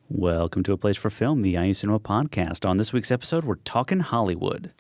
Welcome to A Place for Film, the IU Cinema podcast. On this week's episode, we're talking Hollywood.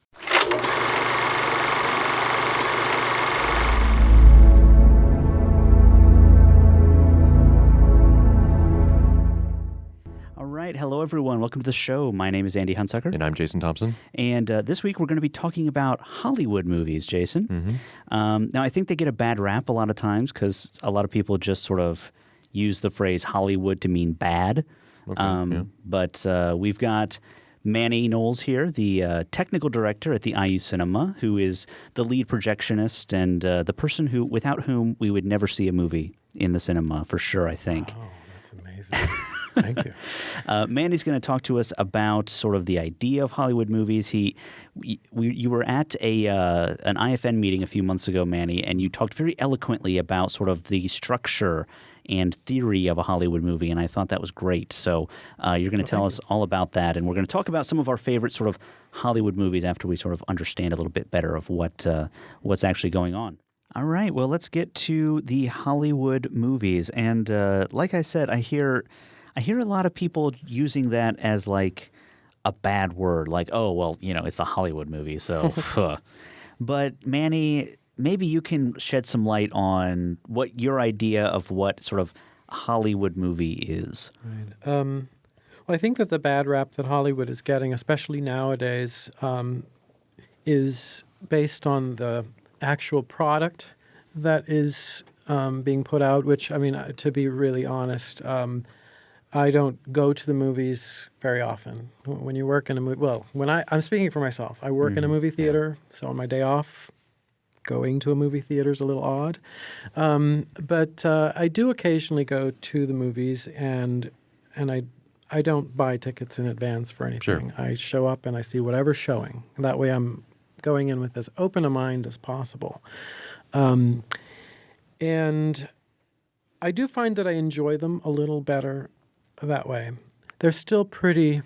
All right. Hello, everyone. Welcome to the show. My name is Andy Hunsucker. And I'm Jason Thompson. And this week, we're going to be talking about Hollywood movies, Jason. Mm-hmm. Now, I think they get a bad rap a lot of times because a lot of people just sort of use the phrase Hollywood to mean bad. Okay, But we've got Manny Knowles here, the technical director at the IU Cinema, who is the lead projectionist and the person without whom we would never see a movie in the cinema, for sure, I think. Oh, that's amazing. Thank you. Manny's going to talk to us about sort of the idea of Hollywood movies. You were at an IFN meeting a few months ago, Manny, and you talked very eloquently about sort of the structure and theory of a Hollywood movie, and I thought that was great. So you're going to tell us all about that, and we're going to talk about some of our favorite sort of Hollywood movies after we sort of understand a little bit better of what's actually going on. All right, well, let's get to the Hollywood movies. And like I said, I hear a lot of people using that as like a bad word, like, oh, well, it's a Hollywood movie, so But Manny, maybe you can shed some light on what your idea of what sort of Hollywood movie is. Right. Well, I think that the bad rap that Hollywood is getting, especially nowadays, is based on the actual product that is being put out, which, I mean, to be really honest, I don't go to the movies very often. When you work in a movie, well, I'm speaking for myself. I work in a movie theater, so on my day off, going to a movie theater is a little odd. But I do occasionally go to the movies, and I don't buy tickets in advance for anything. Sure. I show up and I see whatever's showing. That way I'm going in with as open a mind as possible. And I do find that I enjoy them a little better that way. They're still pretty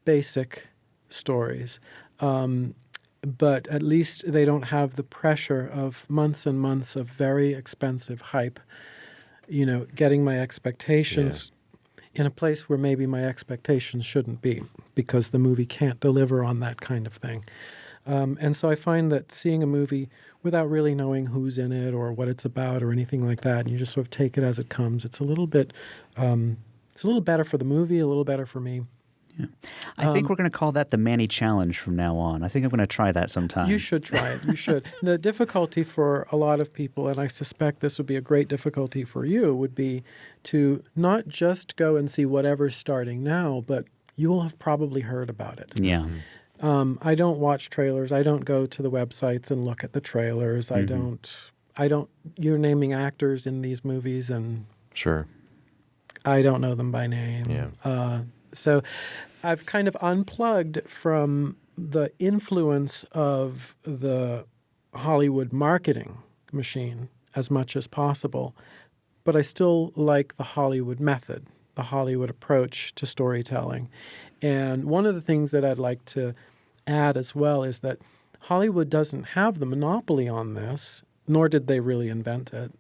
basic stories. But at least they don't have the pressure of months and months of very expensive hype, getting my expectations in a place where maybe my expectations shouldn't be because the movie can't deliver on that kind of thing. And so I find that seeing a movie without really knowing who's in it or what it's about or anything like that, and you just sort of take it as it comes, it's a little bit, it's a little better for the movie, a little better for me. Yeah. I think we're going to call that the Manny Challenge from now on. I think I'm going to try that sometime. You should try it. You should. The difficulty for a lot of people, and I suspect this would be a great difficulty for you, would be to not just go and see whatever's starting now, but you will have probably heard about it. Yeah. I don't watch trailers. I don't go to the websites and look at the trailers. Mm-hmm. I don't. You're naming actors in these movies, and Sure. I don't know them by name. Yeah. So I've kind of unplugged from the influence of the Hollywood marketing machine as much as possible, but I still like the Hollywood method, the Hollywood approach to storytelling. And one of the things that I'd like to add as well is that Hollywood doesn't have the monopoly on this, nor did they really invent it.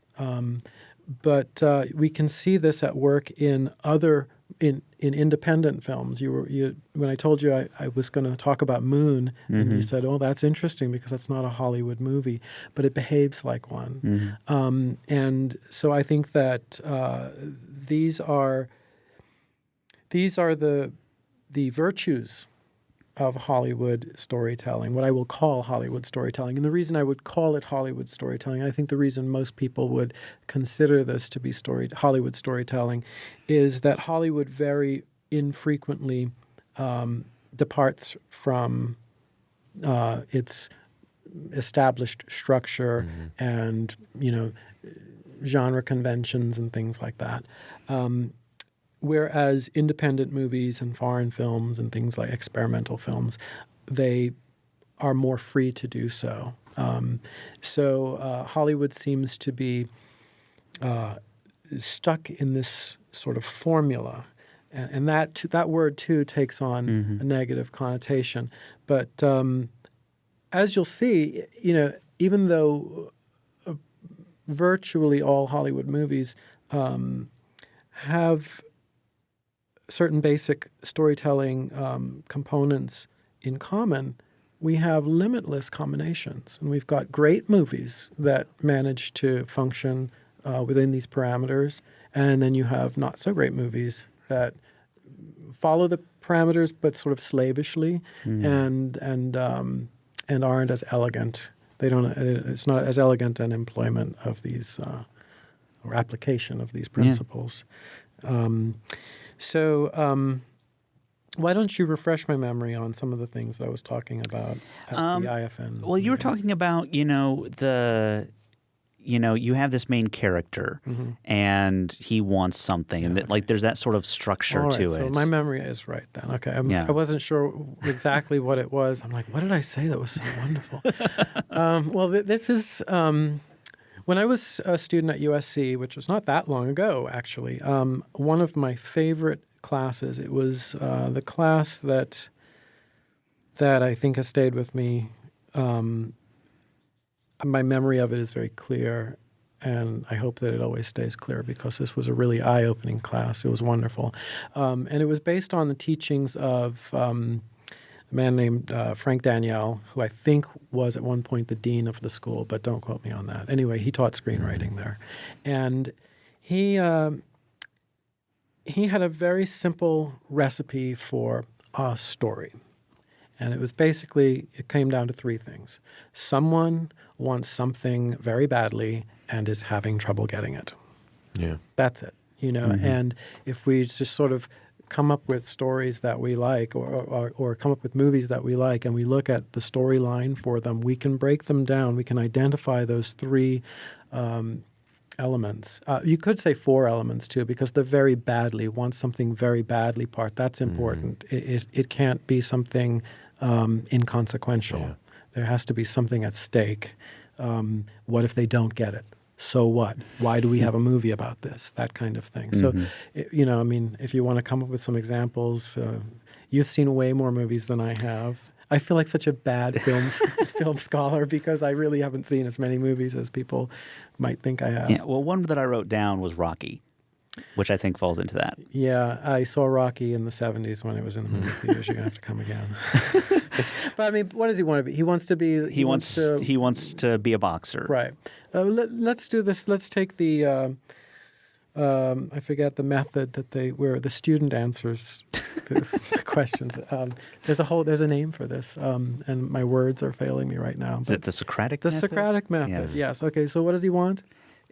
But we can see this at work in independent films. When I told you I was going to talk about Moon, and you said, "Oh, that's interesting because that's not a Hollywood movie, but it behaves like one." And so I think that these are the virtues of Hollywood storytelling, what I will call Hollywood storytelling. And the reason I would call it Hollywood storytelling, I think the reason most people would consider this to be Hollywood storytelling, is that Hollywood very infrequently departs from its established structure and, genre conventions and things like that. Whereas independent movies and foreign films and things like experimental films, they are more free to do so. So Hollywood seems to be stuck in this sort of formula. And that word, too, takes on a negative connotation. But as you'll see, even though virtually all Hollywood movies have certain basic storytelling components in common, we have limitless combinations. And we've got great movies that manage to function within these parameters. And then you have not so great movies that follow the parameters but sort of slavishly and aren't as elegant. It's not as elegant an employment of these or application of these principles. Why don't you refresh my memory on some of the things that I was talking about at the IFN? Well, you were talking about, you have this main character and he wants something, and that, like there's that sort of structure to it. So my memory is right then. Okay, I wasn't sure exactly what it was. I'm like, what did I say that was so wonderful? This is when I was a student at USC, which was not that long ago, actually. One of my favorite classes. It was the class that I think has stayed with me. My memory of it is very clear, and I hope that it always stays clear because this was a really eye-opening class. It was wonderful. And it was based on the teachings of a man named Frank Daniel, who I think was at one point the dean of the school, but don't quote me on that. Anyway, he taught screenwriting there. And he had a very simple recipe for a story. And it came down to three things. Someone wants something very badly and is having trouble getting it. Yeah. That's it, And if we just sort of come up with stories that we like or come up with movies that we like and we look at the storyline for them, we can break them down. We can identify those three elements. You could say four elements too, because the very badly, want something very badly part, that's important. It can't be something inconsequential. Yeah. There has to be something at stake. What if they don't get it? So what? Why do we have a movie about this? That kind of thing. So, if you want to come up with some examples, you've seen way more movies than I have. I feel like such a bad film scholar because I really haven't seen as many movies as people might think I have. Yeah, well, one that I wrote down was Rocky, which I think falls into that. Yeah, I saw Rocky in the 70s when it was in the movie theaters. You're going to have to come again. But what does he want to be? He wants to be... He wants to be a boxer. Right. Let's do this. Let's take the... I forget the method where the student answers the questions. There's a name for this, and my words are failing me right now. Is it the Socratic method? The Socratic method, yes. Okay, so what does he want?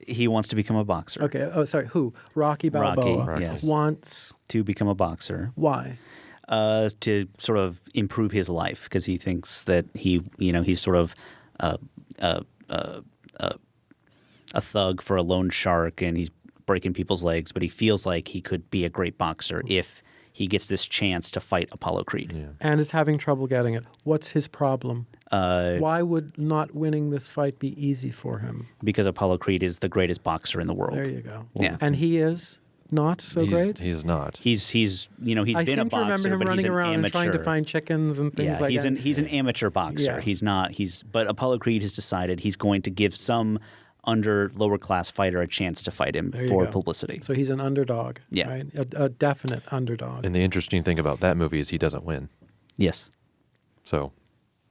He wants to become a boxer. Okay, who? Rocky Balboa. Rocky, yes. Wants... to become a boxer. Why? To sort of improve his life, because he thinks that he's sort of a thug for a loan shark, and he's breaking people's legs, but he feels like he could be a great boxer if he gets this chance to fight Apollo Creed. Yeah. And is having trouble getting it. What's his problem? Why would not winning this fight be easy for him? Because Apollo Creed is the greatest boxer in the world. There you go. Yeah. And he is not so great? He's not. He's been a boxer, I seem to remember him but running he's an around amateur. and trying to find chickens and things like that. He's an amateur boxer. Yeah. But Apollo Creed has decided he's going to give some lower class fighter a chance to fight him for publicity. So he's an underdog. Yeah. Right? A definite underdog. And the interesting thing about that movie is he doesn't win. Yes. So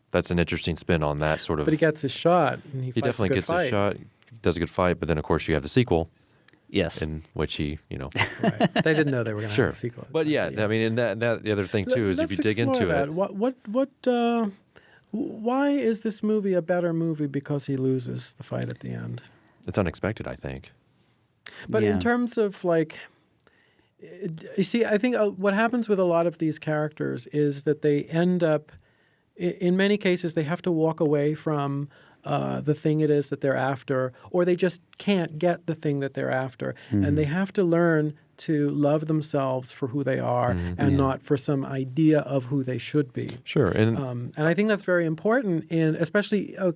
that's an interesting spin on that sort of... But he gets his shot, and he fights definitely a good gets fight. his shot, does a good fight, but then, of course, you have the sequel. Yes. In which he, Right. They didn't know they were going to have a sequel. But I mean, and that the other thing, too, is if you dig into it... Why is this movie a better movie because he loses the fight at the end? It's unexpected, I think. But in terms of you see, I think what happens with a lot of these characters is that they end up, in many cases, they have to walk away from the thing it is that they're after, or they just can't get the thing that they're after. And they have to learn to love themselves for who they are and not for some idea of who they should be. Sure. And I think that's very important especially, a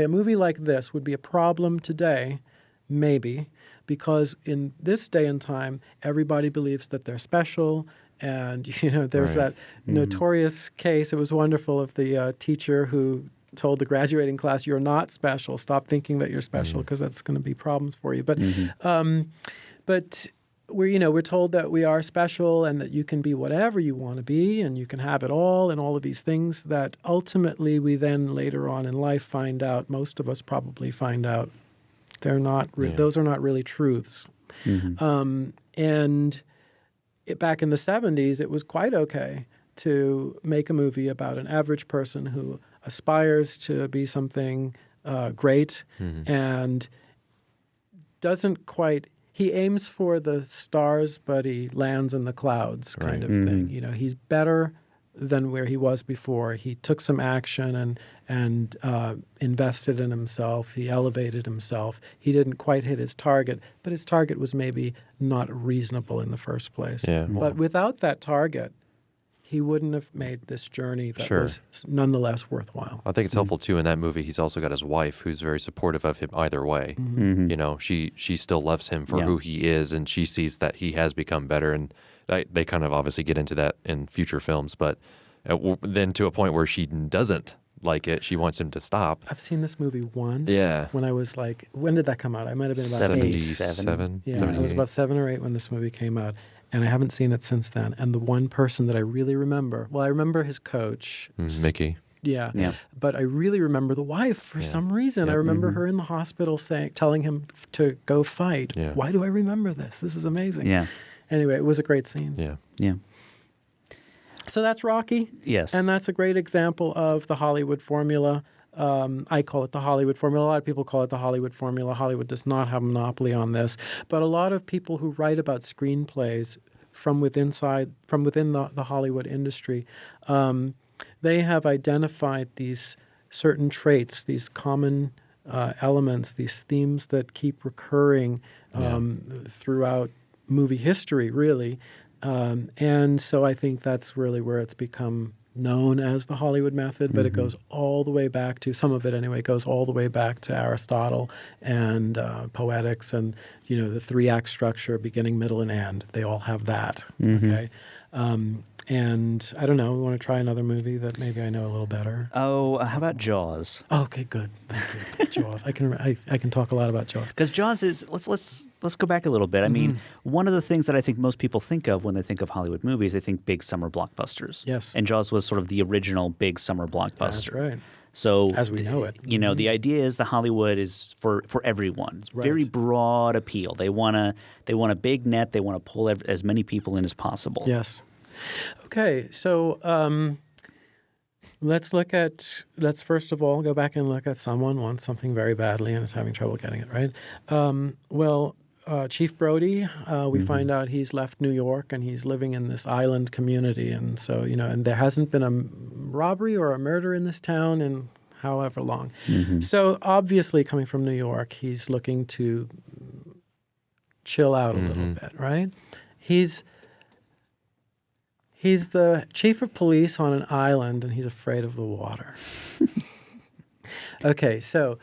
movie like this would be a problem today, maybe, because in this day and time, everybody believes that they're special. And, there's that notorious case, it was wonderful, of the teacher who told the graduating class, "You're not special. Stop thinking that you're special because that's going to be problems for you." But we're told that we are special and that you can be whatever you want to be and you can have it all and all of these things that ultimately we then later on in life find out, most of us probably find out, they're not. Those are not really truths. And back in the 70s, it was quite okay to make a movie about an average person who aspires to be something great and doesn't quite. He aims for the stars, but he lands in the clouds, kind of thing. He's better than where he was before. He took some action and invested in himself. He elevated himself. He didn't quite hit his target, but his target was maybe not reasonable in the first place. Yeah. But without that target, he wouldn't have made this journey that was nonetheless worthwhile. I think it's helpful too in that movie. He's also got his wife, who's very supportive of him either way. She still loves him for who he is, and she sees that he has become better. And they kind of obviously get into that in future films, but then to a point where she doesn't like it, she wants him to stop. I've seen this movie once. Yeah. When I was like, when did that come out? I might have been about 77. Yeah, I was about 7 or 8 when this movie came out. And I haven't seen it since then. And the one person that I really remember, I remember his coach. Mickey. Yeah. But I really remember the wife for some reason. I remember her in the hospital telling him to go fight. Yeah. Why do I remember this? This is amazing. Yeah. Anyway, it was a great scene. Yeah. Yeah. So that's Rocky. Yes. And that's a great example of the Hollywood formula. I call it the Hollywood formula. A lot of people call it the Hollywood formula. Hollywood does not have a monopoly on this. But a lot of people who write about screenplays from within the Hollywood industry, they have identified these certain traits, these common elements, these themes that keep recurring throughout movie history, really. And so I think that's really where it's become known as the Hollywood method, but it goes all the way back to, some of it anyway, goes all the way back to Aristotle and poetics and, the 3-act structure, beginning, middle, and end. They all have that, okay? And I don't know, we want to try another movie that maybe I know a little better. Oh, how about Jaws? Okay, good. Thank you. Jaws. I can talk a lot about Jaws. Because Jaws is let's go back a little bit. I mean, one of the things that I think most people think of when they think of Hollywood movies, they think big summer blockbusters. Yes. And Jaws was sort of the original big summer blockbuster. That's right. So as we know it, the idea is the Hollywood is for everyone. It's very broad appeal. They want a big net. They want to pull as many people in as possible. Yes. Okay, so let's first of all go back and look at someone wants something very badly and is having trouble getting it, right? Chief Brody, we find out he's left New York and he's living in this island community. And so, and there hasn't been a robbery or a murder in this town in however long. So obviously coming from New York, he's looking to chill out a little bit, right? He's the chief of police on an island, and he's afraid of the water. Okay, so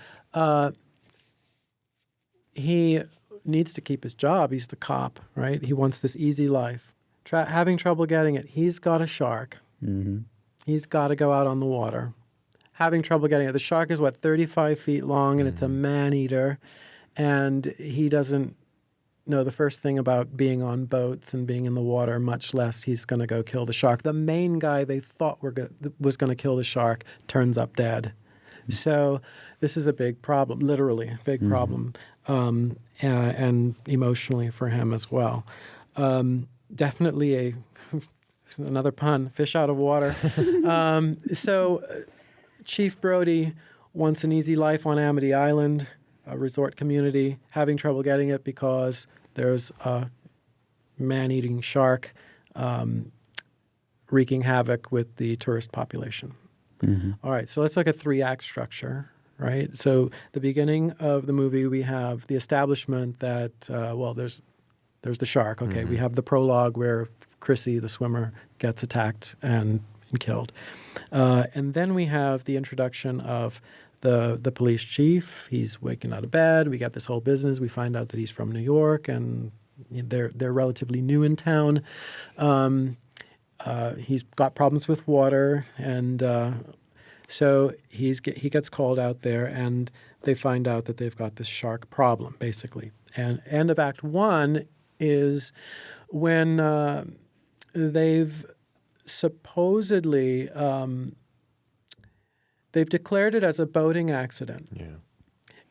he needs to keep his job. He's the cop, right? He wants this easy life. Having trouble getting it. He's got a shark. He's got to go out on the water. Having trouble getting it. The shark is, 35 feet long, and it's a man-eater, and he doesn't know the first thing about being on boats and being in the water, much less he's going to go kill the shark. The main guy they thought was going to kill the shark turns up dead. So this is a big problem, literally a big problem, and emotionally for him as well. Definitely another pun, fish out of water. So Chief Brody wants an easy life on Amity Island, a resort community, having trouble getting it because there's a man-eating shark wreaking havoc with the tourist population. All right, so let's look at 3-act structure, right? So the beginning of the movie, we have the establishment that, there's the shark. Okay, we have the prologue where Chrissy, the swimmer, gets attacked and killed. And then we have the introduction of the police chief. He's waking out of bed. We got this whole business. We find out that he's from New York, and they're relatively new in town. He's got problems with water, and so he gets called out there, and they find out that they've got this shark problem, basically. And end of Act 1, is when they've supposedly they've declared it as a boating accident. Yeah.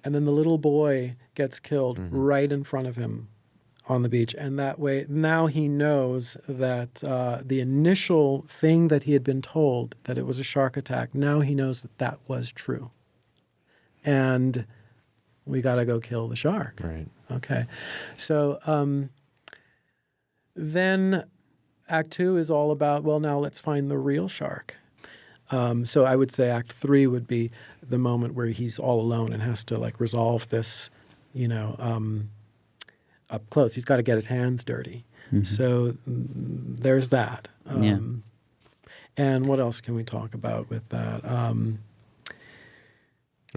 And then the little boy gets killed right in front of him on the beach. And that way, now he knows that the initial thing that he had been told, that it was a shark attack, now he knows that that was true. And we got to go kill the shark. Right. Okay. So then Act 2 is all about, well, now let's find the real shark. So I would say Act 3 would be the moment where he's all alone and has to like resolve this, up close. He's got to get his hands dirty. So there's that. And what else can we talk about with that? Well,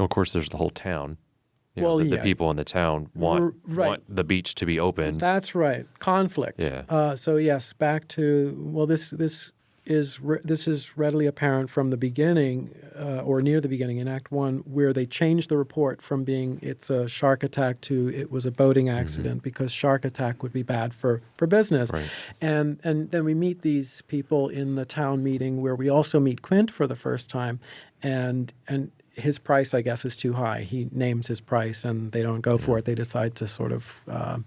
of course, there's the whole town. The people in the town want the beach to be open. That's right. Conflict. Yeah. So yes, back to, well, this is readily apparent from the beginning, or near the beginning in Act 1, where they changed the report from being it's a shark attack to it was a boating accident, because shark attack would be bad for business. Right. And then we meet these people in the town meeting where we also meet Quint for the first time, and his price, I guess, is too high. He names his price, and they don't go for it. They decide to sort of, I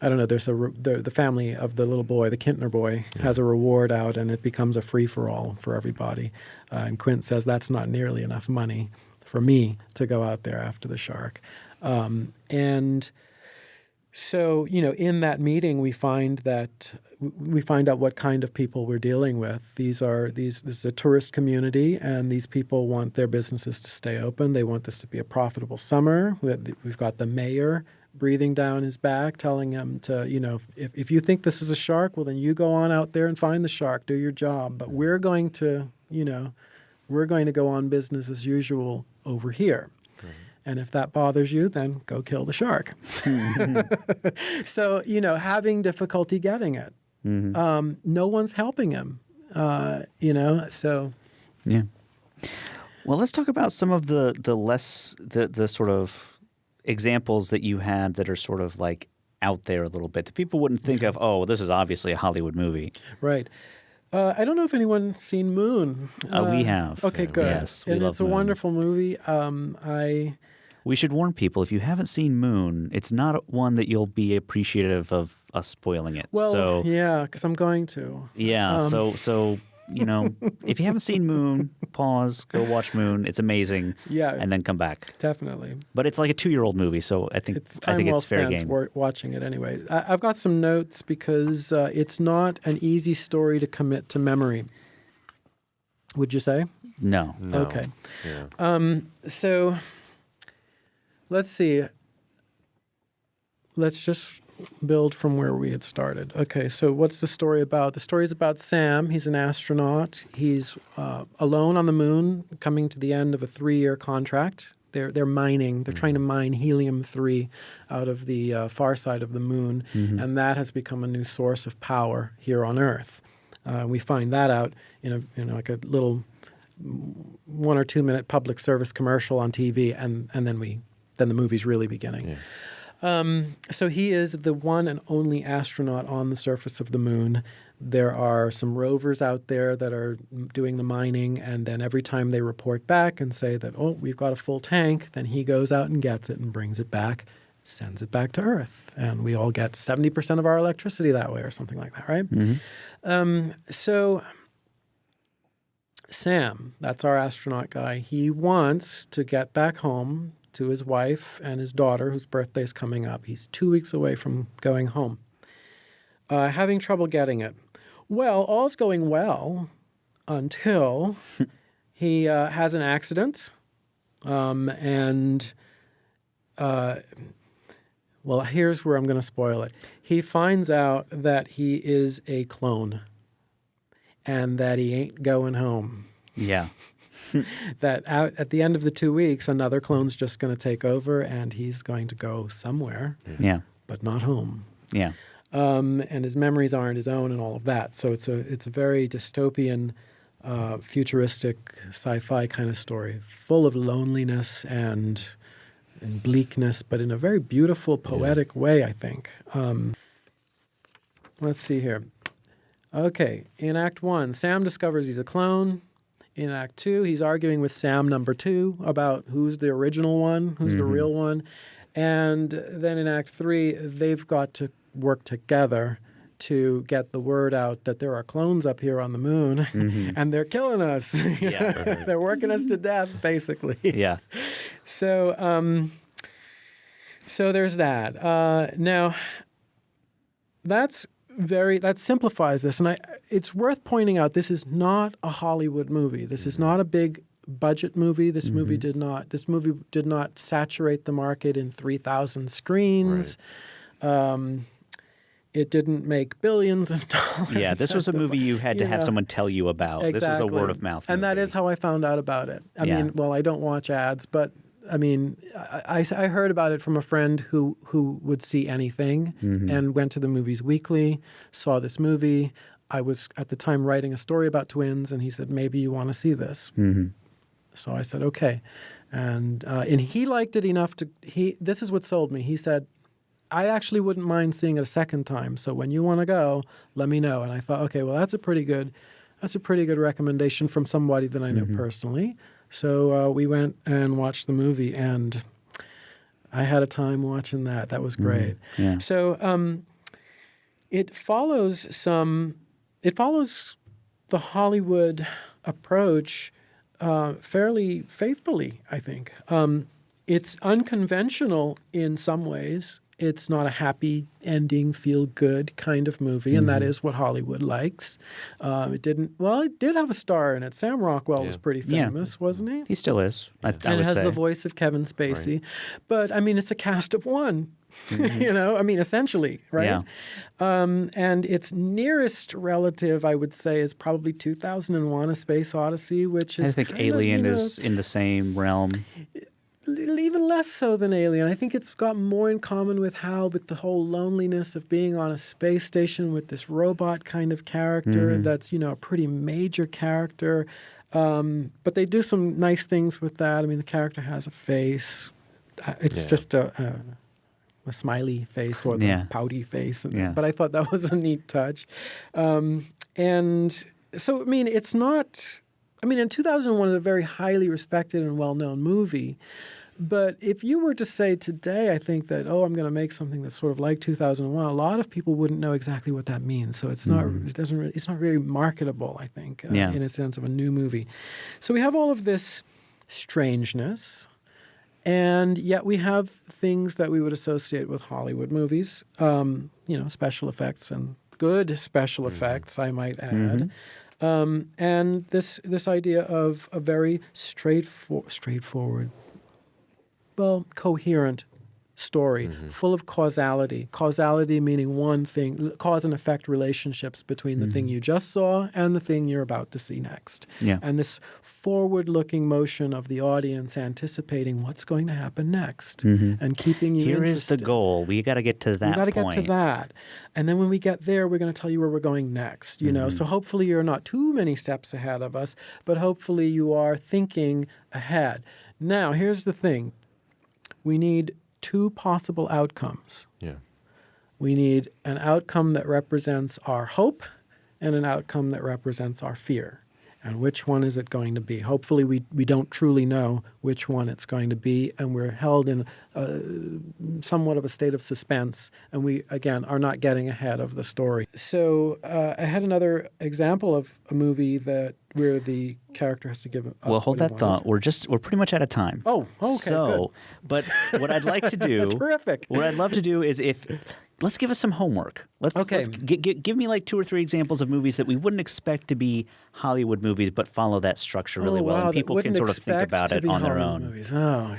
don't know, there's the family of the little boy, the Kintner boy, has a reward out, and it becomes a free-for-all for everybody. And Quint says, that's not nearly enough money for me to go out there after the shark. And so, in that meeting, we find out what kind of people we're dealing with. This is a tourist community, and these people want their businesses to stay open. They want this to be a profitable summer. We've got the mayor breathing down his back, telling him to, if you think this is a shark, well, then you go on out there and find the shark, do your job. But we're going to go on business as usual over here. And if that bothers you, then go kill the shark. So, having difficulty getting it. No one's helping him, so. Yeah. Well, let's talk about some of the sort of examples that you had that are sort of like out there a little bit that people wouldn't think of, oh, this is obviously a Hollywood movie. Right. I don't know if anyone's seen Moon. We have. Okay, good. Yes, we and love it's a Moon. wonderful movie. We should warn people, if you haven't seen Moon, it's not one that you'll be appreciative of us spoiling it. Well, yeah, because I'm going to. Yeah, so if you haven't seen Moon, pause, go watch Moon. It's amazing. Yeah. And then come back. Definitely. But it's like a 2-year-old movie, so I think it's fair game. Watching it anyway. I've got some notes because it's not an easy story to commit to memory. Would you say? No. Okay. Yeah. So let's see. Let's just build from where we had started. Okay, so what's the story about? The story is about Sam. He's an astronaut. He's alone on the moon, coming to the end of a 3-year contract. They're mining. They're trying to mine helium-3 out of the far side of the moon, and that has become a new source of power here on Earth. We find that out in like a little 1 or 2 minute public service commercial on TV, and then the movie's really beginning. Yeah. So he is the one and only astronaut on the surface of the moon. There are some rovers out there that are doing the mining, and then every time they report back and say that, oh, we've got a full tank, then he goes out and gets it and brings it back, sends it back to Earth. And we all get 70% of our electricity that way or something like that, right? So Sam, that's our astronaut guy, he wants to get back home to his wife and his daughter, whose birthday is coming up. He's 2 weeks away from going home. Having trouble getting it. Well, all's going well until he has an accident. Well, here's where I'm going to spoil it. He finds out that he is a clone and that he ain't going home. Yeah. That at the end of the 2 weeks, another clone's just going to take over, and he's going to go somewhere, but not home. Yeah. And his memories aren't his own, and all of that. So it's a very dystopian, futuristic sci-fi kind of story, full of loneliness and bleakness, but in a very beautiful, poetic way, I think. let's see here. Okay, in Act 1, Sam discovers he's a clone. In Act 2, he's arguing with Sam number 2 about who's the original one, who's the real one. And then in Act 3, they've got to work together to get the word out that there are clones up here on the moon and they're killing us. Yeah. They're working us to death, basically. Yeah. So, so there's that. Now, that simplifies this, and it's worth pointing out this is not a Hollywood movie. This is not a big budget movie. This movie did not saturate the market in 3,000 screens. Right. It didn't make billions of dollars. Yeah, this was a movie you had to have someone tell you about. Exactly. This was a word of mouth movie. And that is how I found out about it. I mean, well, I don't watch ads, but I mean, I heard about it from a friend who would see anything and went to the movies weekly, saw this movie. I was at the time writing a story about twins, and he said, maybe you want to see this. So I said, okay. And he liked it enough this is what sold me. He said, I actually wouldn't mind seeing it a second time. So when you want to go, let me know. And I thought, okay, well, that's a pretty good recommendation from somebody that I know personally. So we went and watched the movie, and I had a time watching that. That was great. Yeah. So it follows the Hollywood approach fairly faithfully, I think. It's unconventional in some ways. It's not a happy ending, feel-good kind of movie, and that is what Hollywood likes. It did have a star in it. Sam Rockwell was pretty famous, wasn't he? He still is. I And would it has say. the voice of Kevin Spacey. Right. But, I mean, it's a cast of one, essentially, right? Yeah. And its nearest relative, I would say, is probably 2001: A Space Odyssey, which is I think kind of, Alien is in the same realm. even less so than Alien. I think it's got more in common with the whole loneliness of being on a space station with this robot kind of character that's, a pretty major character. But they do some nice things with that. I mean, the character has a face. It's just a smiley face or the pouty face. But I thought that was a neat touch. And so, I mean, it's not... I mean, in 2001, it's a very highly respected and well-known movie. But if you were to say today, I think that, I'm going to make something that's sort of like 2001, a lot of people wouldn't know exactly what that means. So it's not it's not very marketable, I think, in a sense of a new movie. So we have all of this strangeness, and yet we have things that we would associate with Hollywood movies, special effects and good special effects, I might add. And this idea of a very straightforward, coherent story, full of causality. Causality meaning one thing, cause and effect relationships between the thing you just saw and the thing you're about to see next. Yeah. And this forward-looking motion of the audience anticipating what's going to happen next and keeping you Here is interested. the goal. We got to get to that point. We got to get to that. And then when we get there, we're going to tell you where we're going next, So hopefully you're not too many steps ahead of us, but hopefully you are thinking ahead. Now, here's the thing. We need two possible outcomes. Yeah. We need an outcome that represents our hope and an outcome that represents our fear. And which one is it going to be? Hopefully we don't truly know which one it's going to be, and we're held in somewhat of a state of suspense, and we, again, are not getting ahead of the story. So I had another example of a movie where the character has to give up. Well, hold that thought. We're pretty much out of time. Oh, okay, So, but what I'd like to do... Terrific. What I'd love to do is let's give us some homework. Let's give me like 2 or 3 examples of movies that we wouldn't expect to be Hollywood movies, but follow that structure really well, and people can sort of think about it on their own,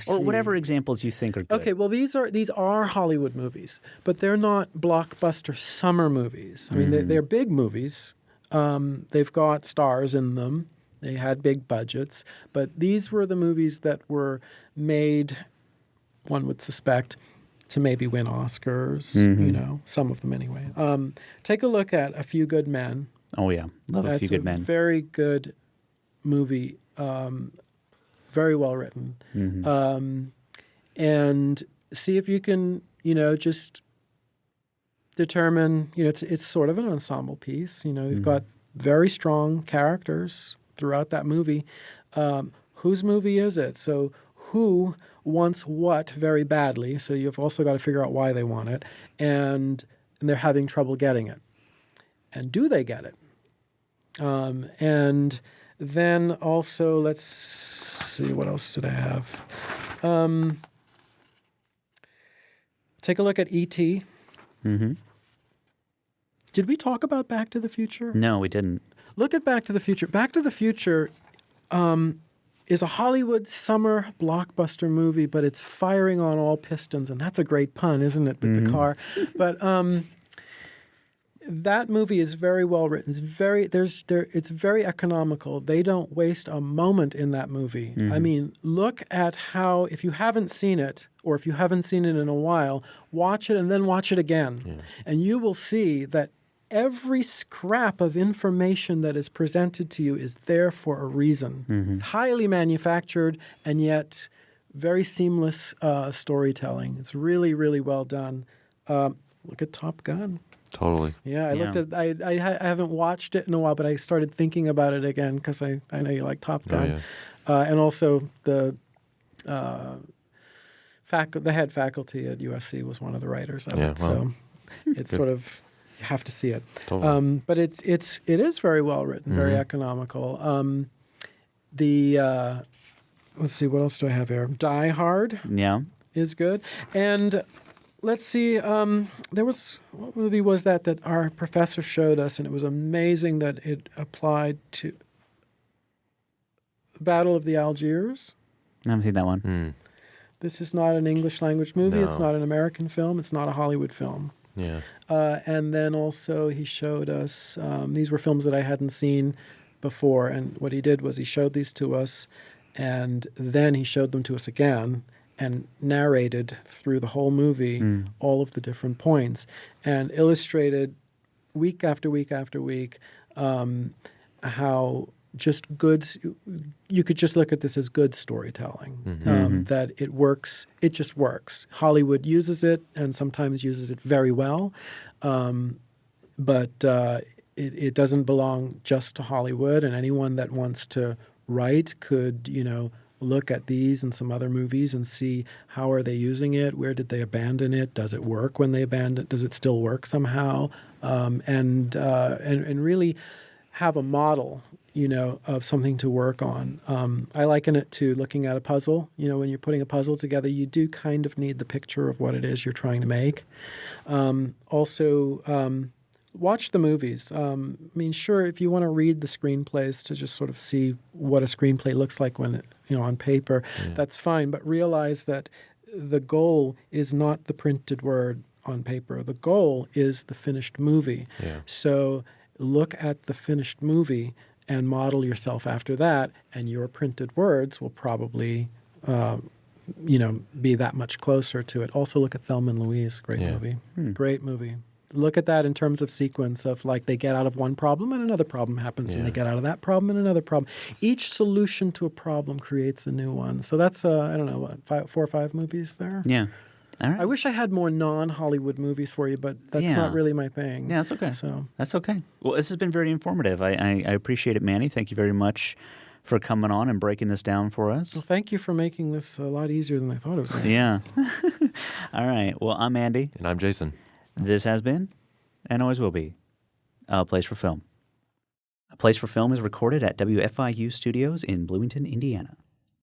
or whatever examples you think are good. Okay, well these are Hollywood movies, but they're not blockbuster summer movies. I mean, they're big movies. They've got stars in them. They had big budgets, but these were the movies that were made, one would suspect, to maybe win Oscars, some of them anyway. Take a look at A Few Good Men. Oh, yeah. Love A Few Good Men. Very good movie, very well written. And see if you can, just determine, it's sort of an ensemble piece. You've got very strong characters throughout that movie. Whose movie is it? So who wants what very badly? So you've also got to figure out why they want it. And they're having trouble getting it. And do they get it? And then also, let's see, what else did I have? Take a look at E.T. Mm-hmm. Did we talk about Back to the Future? No, we didn't. Look at Back to the Future. Back to the Future is a Hollywood summer blockbuster movie, but it's firing on all pistons, and that's a great pun, isn't it, with the car? But that movie is very well written. It's very economical. They don't waste a moment in that movie. I mean, look at how, if you haven't seen it, or if you haven't seen it in a while, watch it and then watch it again. And you will see that every scrap of information that is presented to you is there for a reason. Highly manufactured and yet very seamless storytelling. It's really, really well done. Look at Top Gun. Totally. Yeah, I haven't watched it in a while, but I started thinking about it again because I know you like Top Gun. And also the head faculty at USC was one of the writers of it. So it's sort of, you have to see it. Totally. But it is very well written, very economical. Let's see, what else do I have here? Die Hard is good. And let's see, what movie was that our professor showed us, and it was amazing that it applied to the Battle of the Algiers. I haven't seen that one. This is not an English language movie. No. It's not an American film. It's not a Hollywood film. Yeah. And then also he showed us, these were films that I hadn't seen before, and what he did was he showed these to us, and then he showed them to us again and narrated through the whole movie all of the different points and illustrated week after week after week how just you could just look at this as good storytelling, that it works, it just works. Hollywood uses it and sometimes uses it very well, but it doesn't belong just to Hollywood, and anyone that wants to write could, look at these and some other movies and see how are they using it, where did they abandon it, does it work when they abandon it, does it still work somehow, and really have a model, of something to work on. I liken it to looking at a puzzle. When you're putting a puzzle together, you do kind of need the picture of what it is you're trying to make. Also, watch the movies. Sure, if you want to read the screenplays to just sort of see what a screenplay looks like when on paper, that's fine. But realize that the goal is not the printed word on paper. The goal is the finished movie. Yeah. So look at the finished movie and model yourself after that, and your printed words will probably, be that much closer to it. Also look at Thelma and Louise. Great movie. Great movie. Look at that in terms of sequence of like they get out of one problem and another problem happens, and they get out of that problem and another problem. Each solution to a problem creates a new one. So that's, 4 or 5 movies there? Yeah. All right. I wish I had more non-Hollywood movies for you, but that's not really my thing. Yeah, that's okay. So that's okay. Well, this has been very informative. I appreciate it, Manny. Thank you very much for coming on and breaking this down for us. Well, thank you for making this a lot easier than I thought it was going to be. Yeah. All right. Well, I'm Andy. And I'm Jason. This has been, and always will be, A Place for Film. A Place for Film is recorded at WFIU Studios in Bloomington, Indiana.